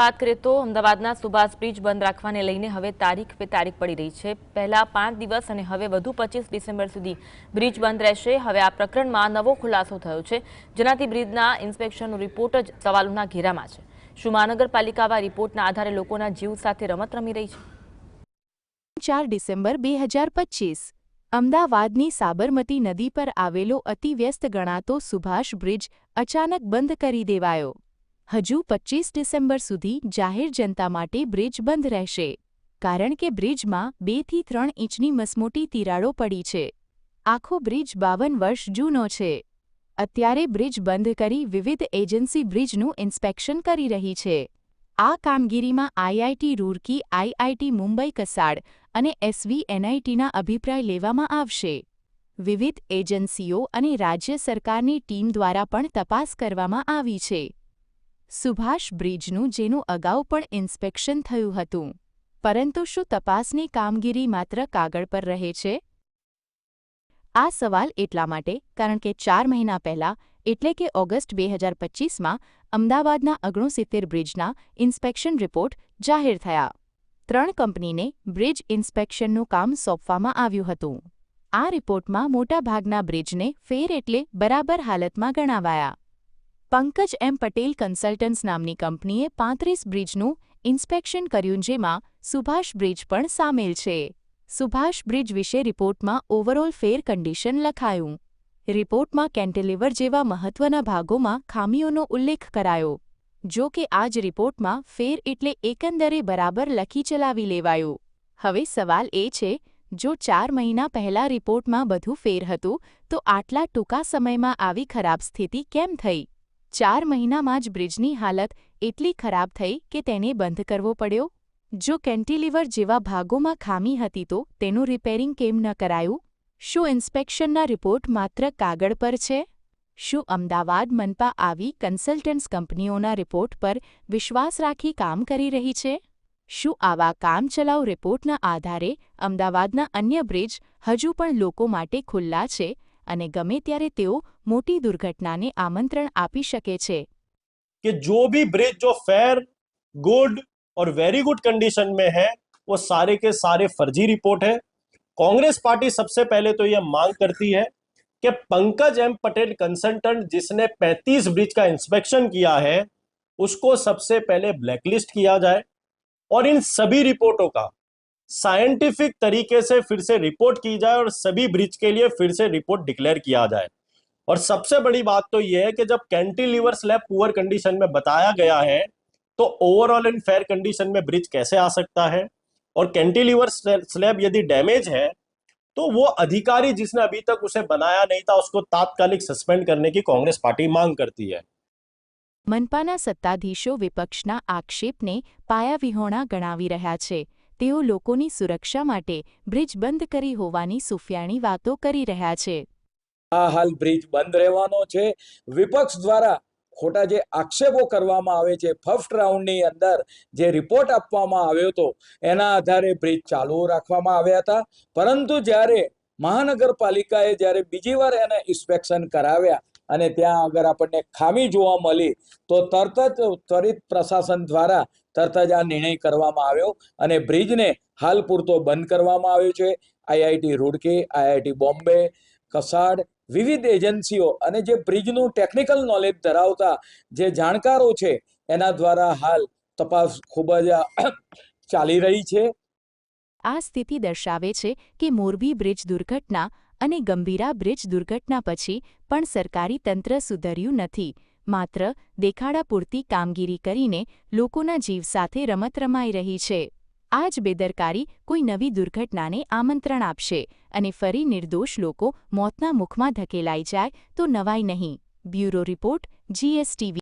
વાત કરીએ તો અમદાવાદના સુભાષ બ્રિજ બંધ રાખવાને લઈને હવે તારીખ પે તારીખ પડી રહી છે। પહેલા 5 દિવસ અને હવે વધુ 25 ડિસેમ્બર સુધી બ્રિજ બંધ રહેશે। હવે આ પ્રકરણમાં નવો ખુલાસો થયો છે, જેનાથી બ્રિજના ઇન્સ્પેક્શનનો રિપોર્ટ જ સવાલોના ઘેરામાં છે। શું મહાનગરપાલિકા આ રિપોર્ટના આધારે લોકોના જીવ સાથે રમત રમી રહી છે? 4 ડિસેમ્બર 2025 અમદાવાદની સાબરમતી નદી પર આવેલો અતિવ્યસ્ત ગણાતો સુભાષ બ્રિજ અચાનક બંધ કરી દેવાયો। હજુ 25 ડિસેમ્બર સુધી જાહેર જનતા માટે બ્રિજ બંધ રહેશે, કારણ કે બ્રિજમાં 2 થી 3 ઇંચની મસમોટી તિરાડો પડી છે। આખો બ્રિજ 52 વર્ષ જૂનો છે। અત્યારે બ્રિજ બંધ કરી વિવિધ એજન્સી બ્રિજનું ઇન્સ્પેક્શન કરી રહી છે। આ કામગીરીમાં આઈઆઈટી રૂરકી, આઈઆઈટી મુંબઈ કસાડ અને એસવીએનઆઈટીના અભિપ્રાય લેવામાં આવશે। વિવિધ એજન્સીઓ અને રાજ્ય સરકારની ટીમ દ્વારા પણ તપાસ કરવામાં આવી છે। સુભાષ બ્રિજનું જેનું અગાઉ પણ ઇન્સ્પેક્શન થયું હતું, પરંતુ શું તપાસની કામગીરી માત્ર કાગળ પર રહે છે? આ સવાલ એટલા માટે કારણ કે 4 મહિના પહેલા એટલે કે ઓગસ્ટ 2025માં અમદાવાદના 69 બ્રિજના ઇન્સ્પેક્શન રિપોર્ટ જાહેર થયા। 3 કંપનીને બ્રિજ ઇન્સ્પેક્શનનું કામ સોંપવામાં આવ્યું હતું। આ રિપોર્ટમાં મોટાભાગના બ્રિજને ફેર એટલે બરાબર હાલતમાં ગણાવાયા। પંકજ એમ પટેલ કન્સલ્ટન્ટ્સ નામની કંપનીએ 35 બ્રિજનું ઇન્સ્પેક્શન કર્યું, જેમાં સુભાષ બ્રિજ પણ સામેલ છે। સુભાષ બ્રિજ વિશે રિપોર્ટમાં ઓવરઓલ ફેર કન્ડિશન લખાયું। રિપોર્ટમાં કેન્ટિલીવર જેવા મહત્વના ભાગોમાં ખામીઓનો ઉલ્લેખ કરાયો। જો કે આ જ રિપોર્ટમાં ફેર એટલે એકંદરે બરાબર લખી ચલાવી લેવાયો। હવે સવાલ એ છે, જો 4 મહિના પહેલા રિપોર્ટમાં બધું ફેર હતું, તો આટલા ટૂંકા સમયમાં આવી ખરાબ સ્થિતિ કેમ થઈ? 4 મહિનામાં જ બ્રિજની હાલત એટલી ખરાબ થઈ કે તેને બંધ કરવો પડ્યો? જો કેન્ટિલીવર જેવા ભાગોમાં ખામી હતી તો તેનું રિપેરિંગ કેમ ન કરાયું? શું ઇન્સ્પેક્શનના રિપોર્ટ માત્ર કાગળ પર છે? શું અમદાવાદ મનપા આવી કન્સલ્ટન્ટ્સ કંપનીઓના રિપોર્ટ પર વિશ્વાસ રાખી કામ કરી રહી છે? શું આવા કામચલાઉ રિપોર્ટના આધારે અમદાવાદના અન્ય બ્રિજ હજુ પણ લોકો માટે ખુલ્લા છે અને ગમે ત્યારે તેઓ મોટી દુર્ઘટનાને આમંત્રણ આપી શકે છે? कि जो भी ब्रिज जो फेयर, गुड और वेरी गुड कंडीशन में है, वो सारे के सारे फर्जी रिपोर्ट है। कांग्रेस पार्टी सबसे पहले तो यह मांग करती है कि पंकज एम पटेल कंसल्टेंट जिसने 35 ब्रिज का इंस्पेक्शन किया है, उसको सबसे पहले ब्लैकलिस्ट किया जाए और इन सभी रिपोर्टों का साइंटिफिक तरीके से फिर से रिपोर्ट की जाए और सभी ब्रिज के लिए फिर से रिपोर्ट डिक्लेयर किया जाए। और सबसे बड़ी बात तो यह है कि जब कैंटिलीवर स्लैब पुअर कंडीशन में बताया गया है, तो ओवरऑल इन फेयर कंडीशन में ब्रिज कैसे आ सकता है? और कैंटिलीवर स्लैब यदि डैमेज है, तो वो अधिकारी जिसने अभी तक उसे बनाया नहीं था, उसको तात्कालिक सस्पेंड करने की कांग्रेस पार्टी मांग करती है। મનપાના સત્તાધીશો વિપક્ષના આક્ષેપને પાયાવિહોણા ગણાવી રહ્યા છે। તેઓ લોકોની સુરક્ષા માટે બ્રિજ બંધ કરી હોવાની સુફિયાણી વાતો કરી રહ્યા છે। આ હાલ બ્રિજ બંધ રહેવાનો છે। વિપક્ષ દ્વારા ખોટા જે આક્ષેપો કરવામાં આવે છે, ફર્સ્ટ રાઉન્ડની અંદર જે રિપોર્ટ આપવામાં આવ્યો હતો એના આધારે બ્રિજ ચાલુ રાખવામાં આવ્યા હતા, પરંતુ જ્યારે મહાનગરપાલિકાએ જ્યારે બીજી વાર એને ઇન્સ્પેક્શન કરાવ્યા અને ત્યાં અગર આપણને ખામી જોવા મળી, તો તરત જ ત્વરિત પ્રશાસન દ્વારા તરત જ આ નિર્ણય કરવામાં આવ્યો અને બ્રિજને હાલ પૂરતો બંધ કરવામાં આવ્યો છે। આઈઆઈટી રૂડકી, આઈઆઈટી બોમ્બે, કસાડ, વિવિધ એજન્સીઓ અને જે બ્રિજનું ટેકનિકલ નોલેજ ધરાવતા જે જાણકારો છે એના દ્વારા હાલ તપાસ ખૂબ જ ચાલી રહી છે। આ સ્થિતિ દર્શાવે છે કે મોરબી બ્રિજ દુર્ઘટના અને ગંભીરા બ્રિજ દુર્ઘટના પછી પણ સરકારી તંત્ર સુધર્યું નથી। માત્ર દેખાડા પૂરતી કામગીરી કરીને લોકોના જીવ સાથે રમત રમાઈ રહી છે। આ જ બેદરકારી કોઈ નવી દુર્ઘટનાને આમંત્રણ આપશે અને ફરી નિર્દોષ લોકો મોતના મુખમાં ધકેલાઈ જાય તો નવાઈ નહીં। Bureau report, GSTV।